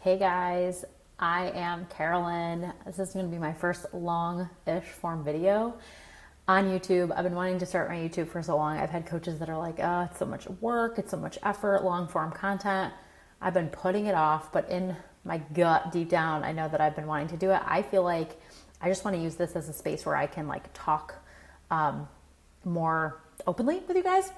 Hey guys, I am Carolyn. This is going to be my first long-ish form video on YouTube. I've been wanting to start my YouTube for so long. I've had coaches that are like, oh, it's so much work, it's so much effort, long form content. I've been putting it off, but in my gut, deep down, I know that I've been wanting to do it. I feel like I just want to use this as a space where I can talk more openly with you guys.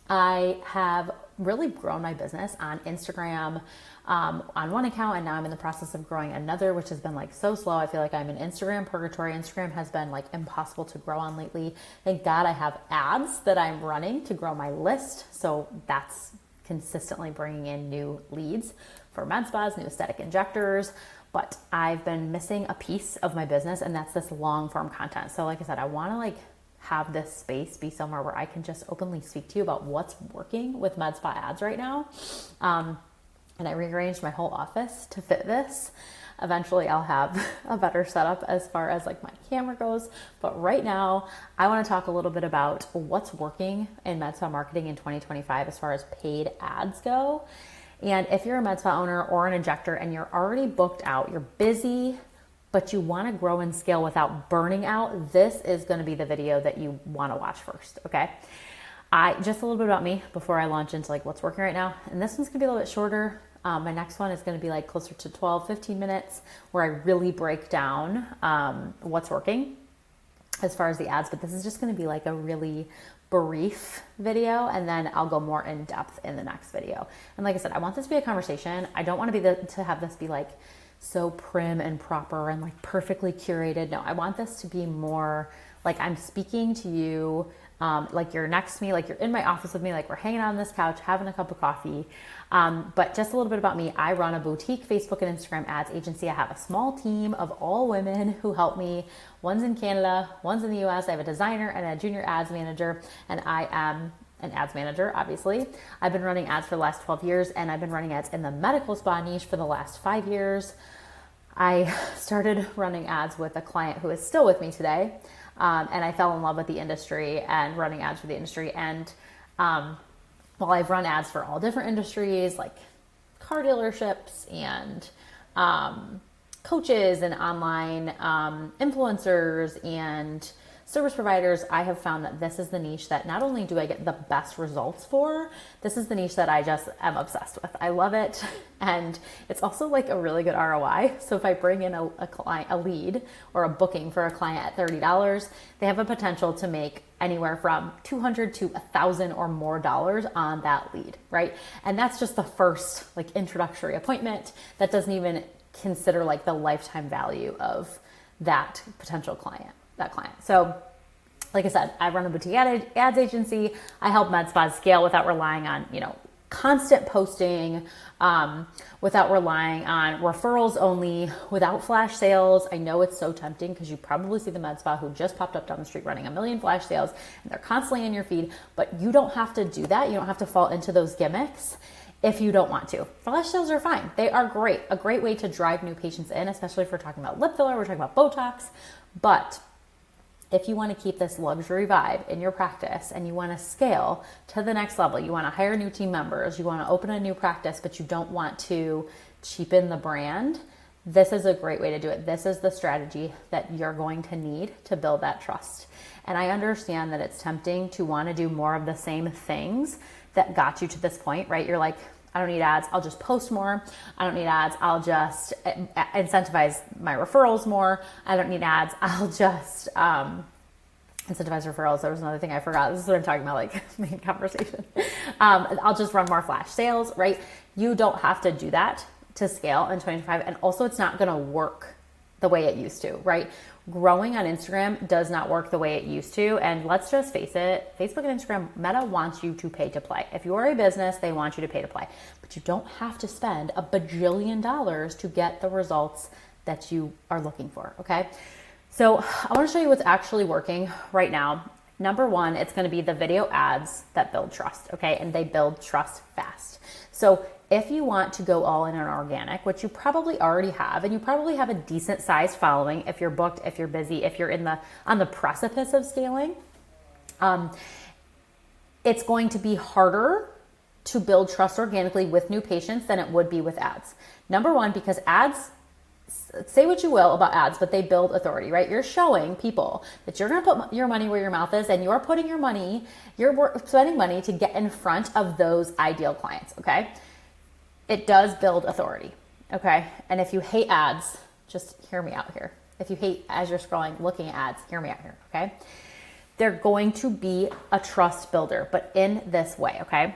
I have really grown my business on Instagram on one account, and now I'm in the process of growing another, which has been so slow. I feel like I'm in Instagram purgatory. Instagram has been impossible to grow on lately. Thank God I have ads that I'm running to grow my list. So that's consistently bringing in new leads for Medspas, new aesthetic injectors. But I've been missing a piece of my business, and that's this long form content. So like I said, I want to have this space be somewhere where I can just openly speak to you about what's working with Medspa ads right now. And I rearranged my whole office to fit this. Eventually I'll have a better setup as far as my camera goes. But right now I want to talk a little bit about what's working in Medspa marketing in 2025 as far as paid ads go. And if you're a Medspa owner or an injector and you're already booked out, you're busy, but you want to grow and scale without burning out, this is going to be the video that you want to watch first, okay? Just a little bit about me before I launch into what's working right now. And this one's going to be a little bit shorter. My next one is going to be closer to 12, 15 minutes where I really break down what's working as far as the ads. But this is just going to be a really brief video, and then I'll go more in depth in the next video. And like I said, I want this to be a conversation. I don't want to have this be so prim and proper and perfectly curated. No, I want this to be more I'm speaking to you, you're next to me, you're in my office with me, we're hanging out on this couch, having a cup of coffee. But just a little bit about me. I run a boutique Facebook and Instagram ads agency. I have a small team of all women who help me. One's in Canada, one's in the US. I have a designer and a junior ads manager, and I am an ads manager, obviously. I've been running ads for the last 12 years, and I've been running ads in the medical spa niche for the last 5 years. I started running ads with a client who is still with me today. And I fell in love with the industry and running ads for the industry. And while I've run ads for all different industries, like car dealerships and coaches and online influencers and service providers, I have found that this is the niche that not only do I get the best results for, this is the niche that I just am obsessed with. I love it. And it's also a really good ROI. So if I bring in a client, a lead or a booking for a client at $30, they have a potential to make anywhere from $200 to $1,000 or more on that lead, right? And that's just the first introductory appointment. That doesn't even consider the lifetime value of that potential client. So like I said, I run a boutique ads agency. I help med spas scale without relying on, constant posting, without relying on referrals only, without flash sales. I know it's so tempting because you probably see the med spa who just popped up down the street running a million flash sales, and they're constantly in your feed, but you don't have to do that. You don't have to fall into those gimmicks if you don't want to. Flash sales are fine. They are great. A great way to drive new patients in, especially if we're talking about lip filler, we're talking about Botox. But if you want to keep this luxury vibe in your practice and you want to scale to the next level, you want to hire new team members, you want to open a new practice, but you don't want to cheapen the brand, this is a great way to do it. This is the strategy that you're going to need to build that trust. And I understand that it's tempting to want to do more of the same things that got you to this point, right? You're like, I don't need ads. I'll just post more. I don't need ads. I'll just incentivize my referrals more. I don't need ads. I'll just incentivize referrals. There was another thing I forgot. This is what I'm talking about, main conversation. I'll just run more flash sales, right? You don't have to do that to scale in 2025. And also it's not going to work the way it used to, right? Growing on Instagram does not work the way it used to. And let's just face it, Facebook and Instagram, Meta wants you to pay to play. If you are a business, they want you to pay to play. But you don't have to spend $1 bajillion to get the results that you are looking for, okay? So I want to show you what's actually working right now. Number one, it's going to be the video ads that build trust, okay? And they build trust fast. So if you want to go all in on organic, which you probably already have, and you probably have a decent sized following if you're booked, if you're busy, if you're on the precipice of scaling, it's going to be harder to build trust organically with new patients than it would be with ads. Number one, because ads, say what you will about ads, but they build authority, right? You're showing people that you're going to put your money where your mouth is, and you're putting your money, you're spending money to get in front of those ideal clients, okay? It does build authority, okay? And if you hate ads, just hear me out here. If you hate, as you're scrolling, looking at ads, hear me out here, okay? They're going to be a trust builder, but in this way, okay?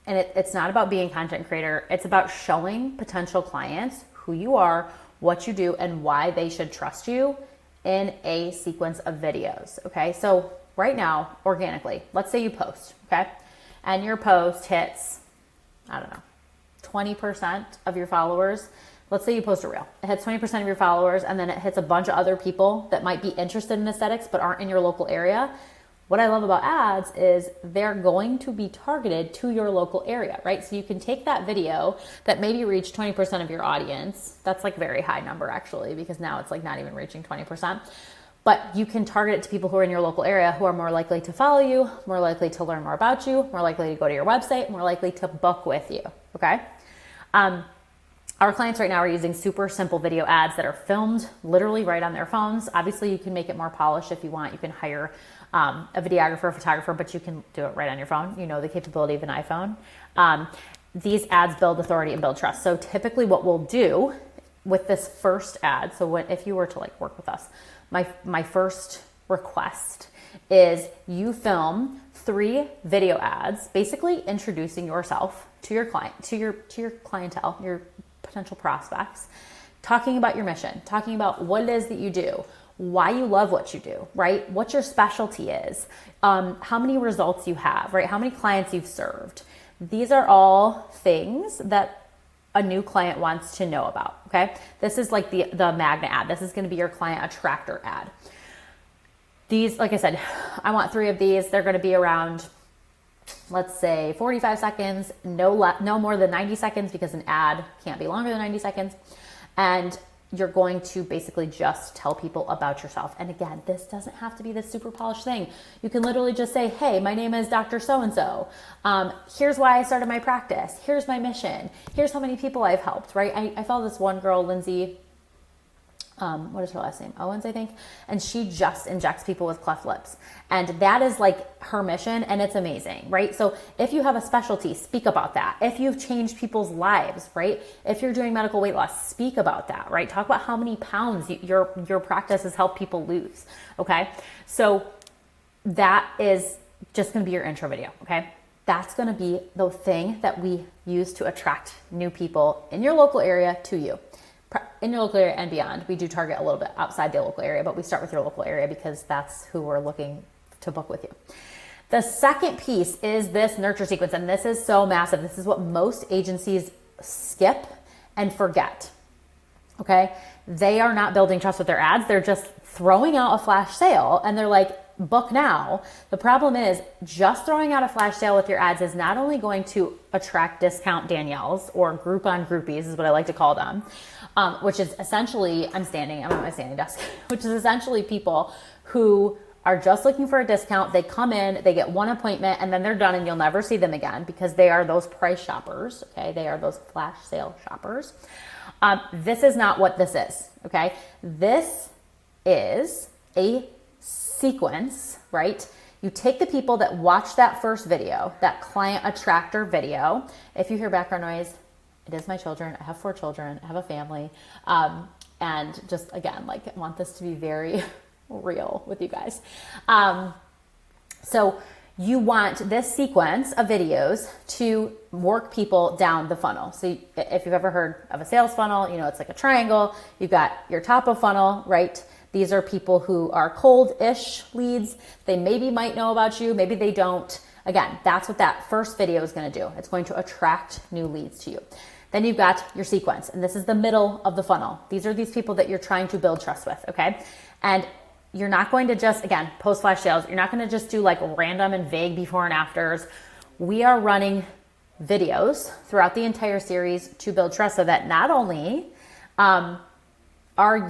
And it's not about being a content creator. It's about showing potential clients who you are, what you do, and why they should trust you in a sequence of videos, okay? So right now, organically, let's say you post, okay? And your post hits, I don't know, 20% of your followers. Let's say you post a reel. It hits 20% of your followers, and then it hits a bunch of other people that might be interested in aesthetics but aren't in your local area. What I love about ads is they're going to be targeted to your local area, right? So you can take that video that maybe reached 20% of your audience. That's like a very high number actually, because now it's like not even reaching 20%. But you can target it to people who are in your local area, who are more likely to follow you, more likely to learn more about you, more likely to go to your website, more likely to book with you, okay? Our clients right now are using super simple video ads that are filmed literally right on their phones. Obviously, you can make it more polished if you want. You can hire a videographer, a photographer, but you can do it right on your phone. You know the capability of an iPhone. These ads build authority and build trust. So typically what we'll do with this first ad, so if you were to like work with us, my first request is you film 3 video ads, basically introducing yourself to your client, to your clientele, your potential prospects, talking about your mission, talking about what it is that you do, why you love what you do, right? What your specialty is, how many results you have, right? How many clients you've served. These are all things that a new client wants to know about, okay? This is like the magnet ad. This is going to be your client attractor ad. These, like I said, I want 3 of these. They're going to be around, let's say 45 seconds, no more than 90 seconds, because an ad can't be longer than 90 seconds. And you're going to basically just tell people about yourself. And again, this doesn't have to be this super polished thing. You can literally just say, hey, my name is Dr. So-and-so. Here's why I started my practice. Here's my mission. Here's how many people I've helped, right? I follow this one girl, Lindsay, what is her last name? Owens, I think. And she just injects people with cleft lips. And that is like her mission, and it's amazing, right? So if you have a specialty, speak about that. If you've changed people's lives, right? If you're doing medical weight loss, speak about that, right? Talk about how many pounds your practice has helped people lose, okay? So that is just going to be your intro video, okay? That's going to be the thing that we use to attract new people in your local area to you. In your local area and beyond. We do target a little bit outside the local area, but we start with your local area because that's who we're looking to book with you. The second piece is this nurture sequence, and this is so massive. This is what most agencies skip and forget, okay? They are not building trust with their ads. They're just throwing out a flash sale, and they're like, book now. The problem is just throwing out a flash sale with your ads is not only going to attract discount Danielles, or Groupon groupies is what I like to call them, which is essentially, I'm at my standing desk, which is essentially people who are just looking for a discount. They come in, they get one appointment, and then they're done, and you'll never see them again because they are those price shoppers, okay? They are those flash sale shoppers. This is not what this is, okay? This is a sequence, right? You take the people that watch that first video, that client attractor video. If you hear background noise, it is my children. I have 4 children. I have a family. And just, again, like, I want this to be very real with you guys. So you want this sequence of videos to work people down the funnel. So if you've ever heard of a sales funnel, you know, it's like a triangle. You've got your top of funnel, right? These are people who are cold-ish leads. They maybe might know about you. Maybe they don't. Again, that's what that first video is going to do. It's going to attract new leads to you. Then you've got your sequence, and this is the middle of the funnel. These are these people that you're trying to build trust with, okay? And you're not going to just, again, post flash sales. You're not going to just do like random and vague before and afters. We are running videos throughout the entire series to build trust so that not only are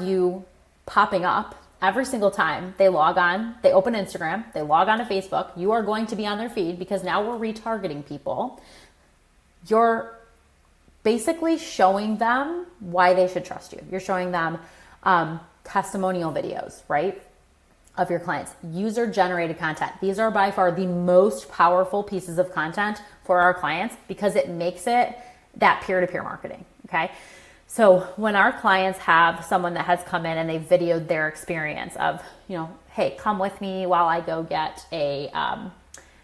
you popping up every single time they log on, they open Instagram, they log on to Facebook, you are going to be on their feed because now we're retargeting people. You're basically showing them why they should trust you. You're showing them testimonial videos, right, of your clients, user-generated content. These are by far the most powerful pieces of content for our clients because it makes it that peer-to-peer marketing, okay? So when our clients have someone that has come in and they've videoed their experience of, hey, come with me while I go get a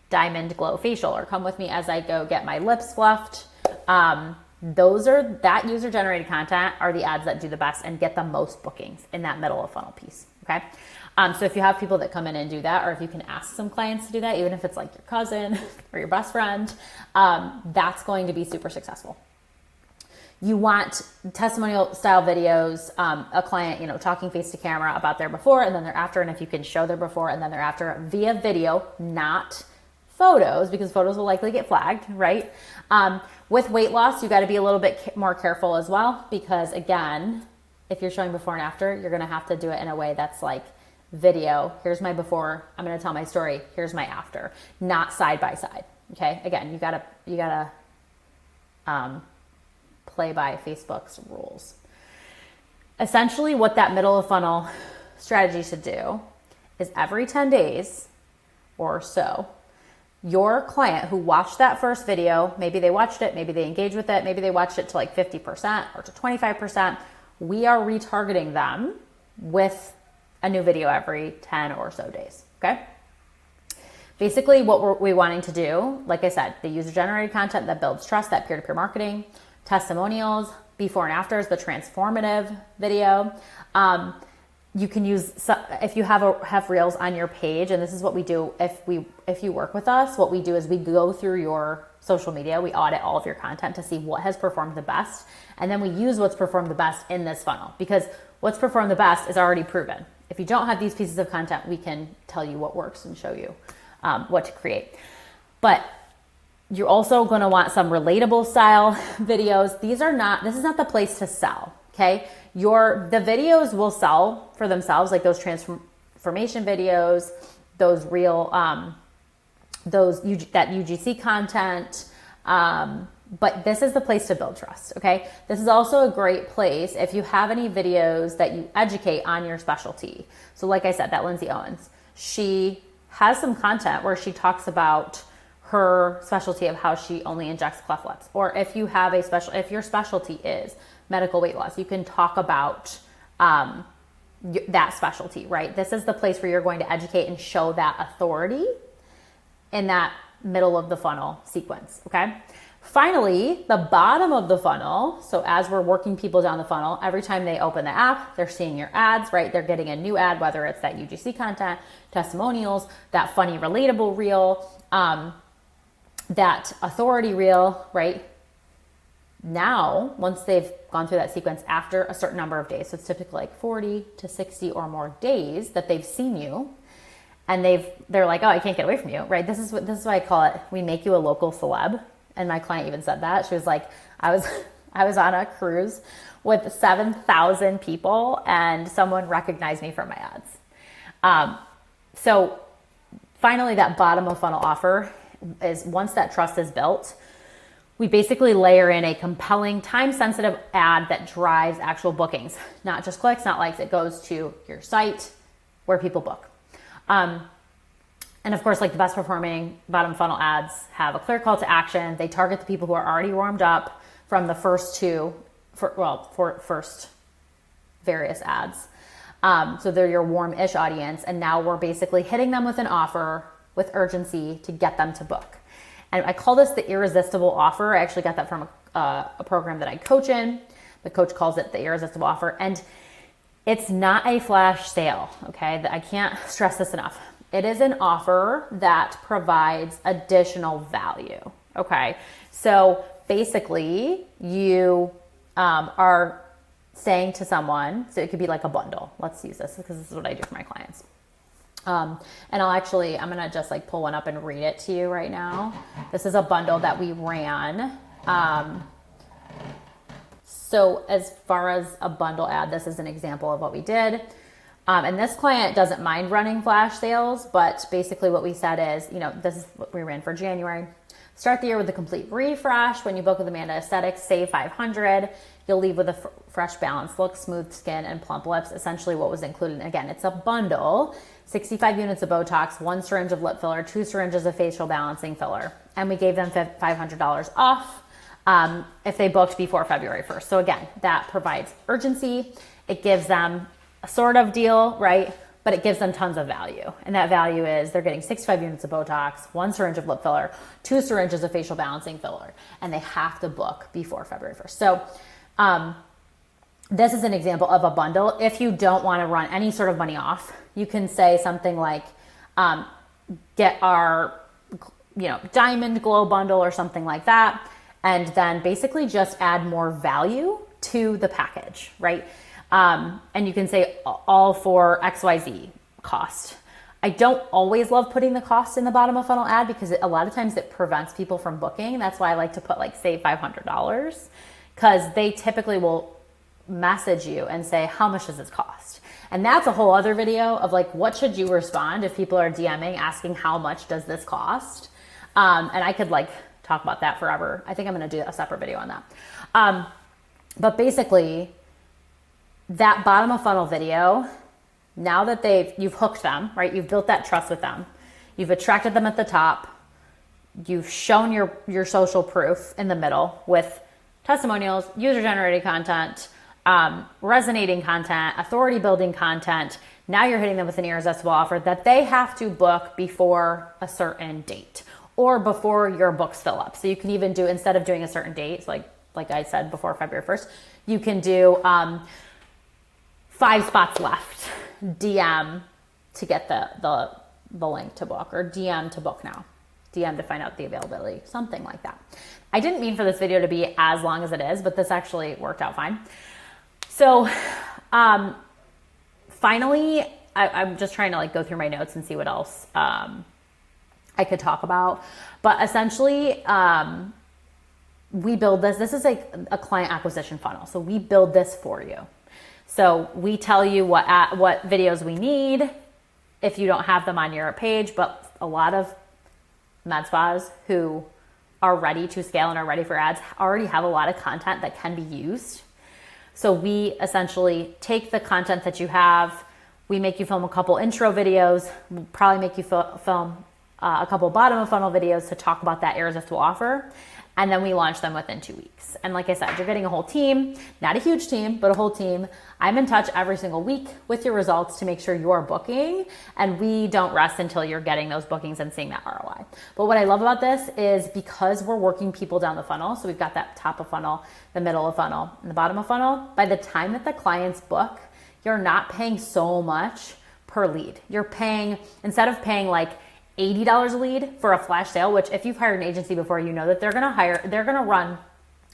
diamond glow facial, or come with me as I go get my lips fluffed. That user-generated content are the ads that do the best and get the most bookings in that middle of funnel piece, okay? So if you have people that come in and do that, or if you can ask some clients to do that, even if it's like your cousin or your best friend, that's going to be super successful. You want testimonial style videos, a client, talking face to camera about their before and then their after. And if you can show their before and then their after via video, not photos, because photos will likely get flagged, right? With weight loss, you got to be a little bit more careful as well, because again, if you're showing before and after, you're going to have to do it in a way that's like video. Here's my before. I'm going to tell my story. Here's my after, not side by side. Okay. Again, you gotta play by Facebook's rules. Essentially what that middle of funnel strategy should do is every 10 days or so, your client who watched that first video, maybe they watched it, maybe they engaged with it, maybe they watched it to like 50% or to 25%, we are retargeting them with a new video every 10 or so days, okay? Basically what we're wanting to do, like I said, the user-generated content that builds trust, that peer-to-peer marketing, testimonials, before and afters, the transformative video. You can use, if you have reels on your page, and this is what we do if you work with us, what we do is we go through your social media, we audit all of your content to see what has performed the best, and then we use what's performed the best in this funnel, because what's performed the best is already proven. If you don't have these pieces of content, we can tell you what works and show you what to create. But you're also going to want some relatable style videos. This is not the place to sell, okay? The videos will sell for themselves, like those transformation videos, those real, that UGC content. But this is the place to build trust, okay? This is also a great place if you have any videos that you educate on your specialty. So like I said, that Lindsay Owens, she has some content where she talks about her specialty of how she only injects cleft lips. Or if you have if your specialty is medical weight loss, you can talk about that specialty, right? This is the place where you're going to educate and show that authority in that middle of the funnel sequence, okay? Finally, the bottom of the funnel, so as we're working people down the funnel, every time they open the app, they're seeing your ads, right? They're getting a new ad, whether it's that UGC content, testimonials, that funny, relatable reel, that authority reel, right? Now, once they've gone through that sequence after a certain number of days, so it's typically like 40 to 60 or more days that they've seen you, and they're like, oh, I can't get away from you, right? This is why I call it, we make you a local celeb. And my client even said that. She was like, I was on a cruise with 7,000 people and someone recognized me from my ads. So finally, that bottom of funnel offer is, once that trust is built, we basically layer in a compelling, time-sensitive ad that drives actual bookings, not just clicks, not likes. It goes to your site where people book. And of course, like the best performing bottom funnel ads have a clear call to action. They target the people who are already warmed up from the first first various ads. So they're your warm-ish audience. And now we're basically hitting them with an offer with urgency to get them to book. And I call this the irresistible offer. I actually got that from a program that I coach in. The coach calls it the irresistible offer. And it's not a flash sale, okay? I can't stress this enough. It is an offer that provides additional value, okay? So basically, you are saying to someone, so it could be like a bundle. Let's use this because this is what I do for my clients. And I'm gonna just like pull one up and read it to you right now. This is a bundle that we ran. So as far as a bundle ad, this is an example of what we did. And this client doesn't mind running flash sales, but basically what we said is, this is what we ran for January. Start the year with a complete refresh. When you book with Amanda Aesthetics, save $500. You'll leave with a fresh, balanced look, smooth skin, and plump lips. Essentially what was included. Again, it's a bundle. 65 units of Botox, 1 syringe of lip filler, 2 syringes of facial balancing filler. And we gave them $500 off if they booked before February 1st. So again, that provides urgency. It gives them a sort of deal, right? But it gives them tons of value. And that value is they're getting 65 units of Botox, 1 syringe of lip filler, 2 syringes of facial balancing filler, and they have to book before February 1st. So this is an example of a bundle. If you don't want to run any sort of money off, you can say something like, get our, diamond glow bundle or something like that. And then basically just add more value to the package, right? And you can say all for XYZ cost. I don't always love putting the cost in the bottom of funnel ad because a lot of times it prevents people from booking. That's why I like to put save $500 because they typically will message you and say, how much does this cost? And that's a whole other video of what should you respond if people are DMing asking how much does this cost? And I could talk about that forever. I think I'm going to do a separate video on that. But basically that bottom of funnel video, now that you've hooked them, right? You've built that trust with them. You've attracted them at the top. You've shown your social proof in the middle with testimonials, user-generated content, resonating content, authority building content. Now you're hitting them with an irresistible offer that they have to book before a certain date or before your books fill up. So you can even do, instead of doing a certain date, like I said, before February 1st, you can do 5 spots left, DM to get the link to book, or DM to book now, DM to find out the availability, something like that. I didn't mean for this video to be as long as it is, but this actually worked out fine. So finally, I'm just trying to go through my notes and see what else I could talk about. But essentially, we build this. This is a client acquisition funnel. So we build this for you. So we tell you what videos we need if you don't have them on your page, but a lot of med spas who are ready to scale and are ready for ads already have a lot of content that can be used. So we essentially take the content that you have, we make you film a couple intro videos, we'll probably make you film a couple bottom of funnel videos to talk about that irresistible offer. And then we launch them within 2 weeks. And like I said, you're getting a whole team, not a huge team, but a whole team. I'm in touch every single week with your results to make sure you're booking, and we don't rest until you're getting those bookings and seeing that ROI. But what I love about this is because we're working people down the funnel, so we've got that top of funnel, the middle of funnel, and the bottom of funnel, by the time that the clients book, you're not paying so much per lead. You're paying, instead of paying $80 a lead for a flash sale, which if you've hired an agency before, you know that they're going to run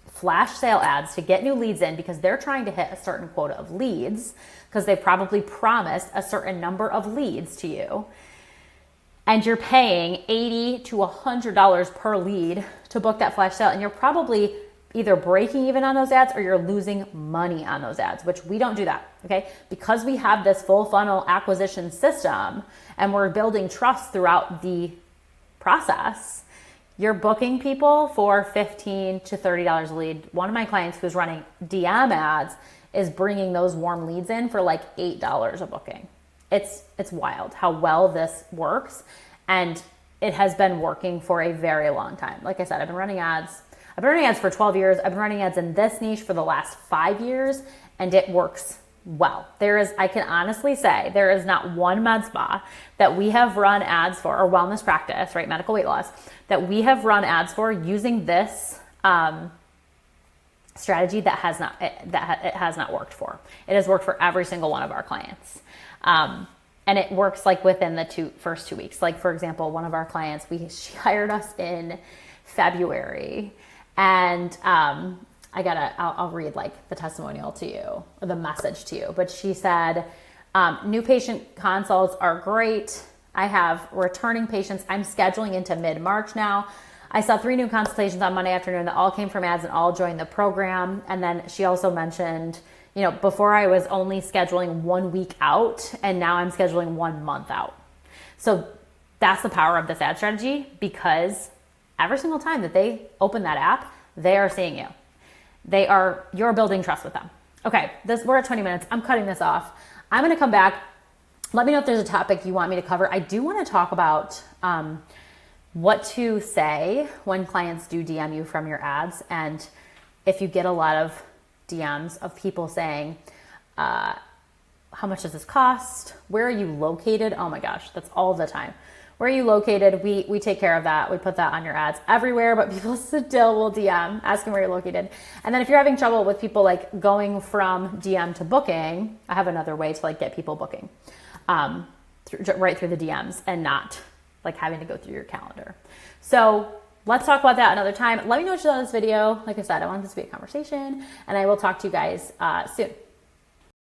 flash sale ads to get new leads in because they're trying to hit a certain quota of leads because they probably promised a certain number of leads to you. And you're paying $80 to $100 per lead to book that flash sale. And you're probably either breaking even on those ads or you're losing money on those ads, which we don't do that, okay? Because we have this full funnel acquisition system and we're building trust throughout the process, you're booking people for $15 to $30 a lead. One of my clients who's running DM ads is bringing those warm leads in for $8 a booking. It's wild how well this works, and it has been working for a very long time. Like I said, I've been running ads for 12 years. I've been running ads in this niche for the last 5 years, and it works well. I can honestly say there is not one med spa that we have run ads for, or wellness practice, right, medical weight loss, that we have run ads for using this strategy that it has not worked for. It has worked for every single one of our clients. And it works within the first 2 weeks. For example, one of our clients, she hired us in February, and I'll read the testimonial to you, or the message to you. But she said, new patient consults are great. I have returning patients. I'm scheduling into mid-March now. I saw 3 new consultations on Monday afternoon that all came from ads and all joined the program. And then she also mentioned, You know, before I was only scheduling 1 week out, and now I'm scheduling 1 month out. So that's the power of this ad strategy, because every single time that they open that app, they are seeing you. You're building trust with them. Okay, we're at 20 minutes. I'm cutting this off. I'm going to come back. Let me know if there's a topic you want me to cover. I do want to talk about what to say when clients do DM you from your ads. And if you get a lot of DMs of people saying, how much does this cost? Where are you located? Oh my gosh, that's all the time. Where are you located? We take care of that. We put that on your ads everywhere, but people still will DM asking where you're located. And then if you're having trouble with people like going from DM to booking, I have another way to like get people booking right through the DMs and not like having to go through your calendar. So let's talk about that another time. Let me know what you thought of this video. Like I said, I want this to be a conversation, and I will talk to you guys soon.